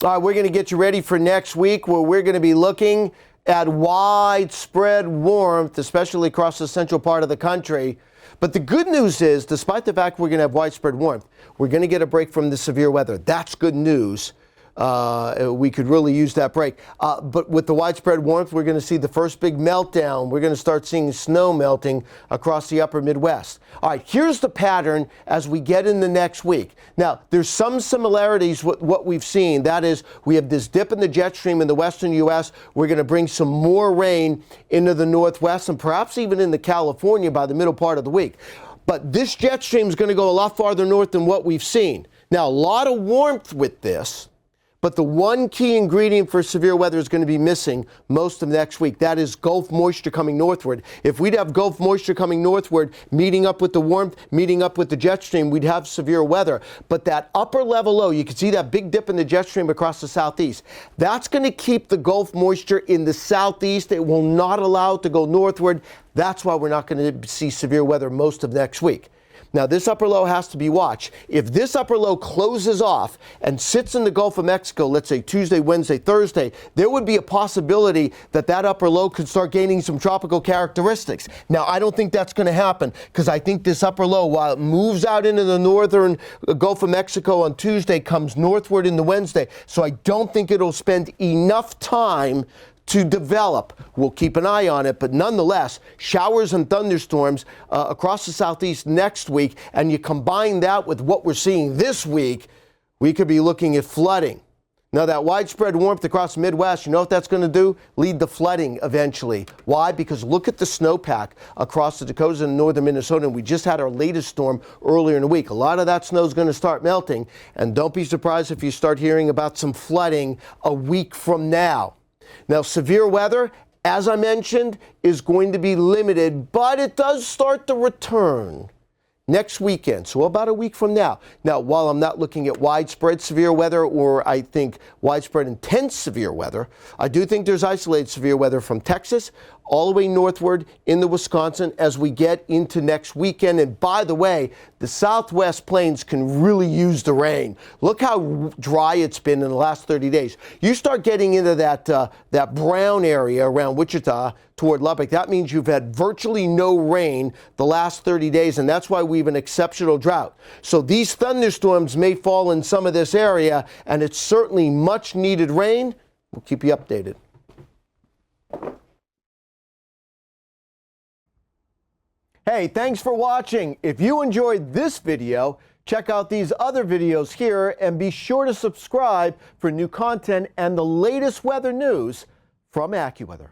All right, we're going to get you ready for next week where we're going to be looking at widespread warmth, especially across the central part of the country. But the good news is, despite the fact we're going to have widespread warmth, we're going to get a break from the severe weather. That's good news. We could really use that break. But with the widespread warmth, we're going to see the first big meltdown. We're going to start seeing snow melting across the upper Midwest. All right, here's the pattern as we get in the next week. Now, there's some similarities with what we've seen. That is, we have this dip in the jet stream in the western U.S. We're going to bring some more rain into the Northwest and perhaps even into California by the middle part of the week. But this jet stream is going to go a lot farther north than what we've seen. Now, a lot of warmth with this. But the one key ingredient for severe weather is going to be missing most of next week. That is Gulf moisture coming northward. If we'd have Gulf moisture coming northward, meeting up with the warmth, meeting up with the jet stream, we'd have severe weather. But that upper level low, you can see that big dip in the jet stream across the southeast. That's going to keep the Gulf moisture in the southeast. It will not allow it to go northward. That's why we're not going to see severe weather most of next week. Now, this upper low has to be watched. If this upper low closes off and sits in the Gulf of Mexico, let's say Tuesday, Wednesday, Thursday, there would be a possibility that that upper low could start gaining some tropical characteristics. Now, I don't think that's going to happen because I think this upper low, while it moves out into the northern Gulf of Mexico on Tuesday, comes northward into Wednesday. So I don't think it'll spend enough time to develop. We'll keep an eye on it, but nonetheless, showers and thunderstorms across the southeast next week, and you combine that with what we're seeing this week, we could be looking at flooding. Now, that widespread warmth across the Midwest, you know what that's going to do? Lead to flooding eventually. Why? Because look at the snowpack across the Dakotas and northern Minnesota, and we just had our latest storm earlier in the week. A lot of that snow is going to start melting, and don't be surprised if you start hearing about some flooding a week from now. Now, severe weather, as I mentioned, is going to be limited, but it does start to return next weekend, so about a week from now. Now, while I'm not looking at widespread severe weather or I think widespread intense severe weather, I do think there's isolated severe weather from Texas all the way northward into Wisconsin as we get into next weekend. And by the way, the Southwest plains can really use the rain. Look how dry it's been in the last 30 days. You start getting into that brown area around Wichita toward Lubbock, that means you've had virtually no rain the last 30 days, and that's why we have an exceptional drought. So these thunderstorms may fall in some of this area, and it's certainly much needed rain. We'll keep you updated. Hey, thanks for watching. If you enjoyed this video, check out these other videos here and be sure to subscribe for new content and the latest weather news from AccuWeather.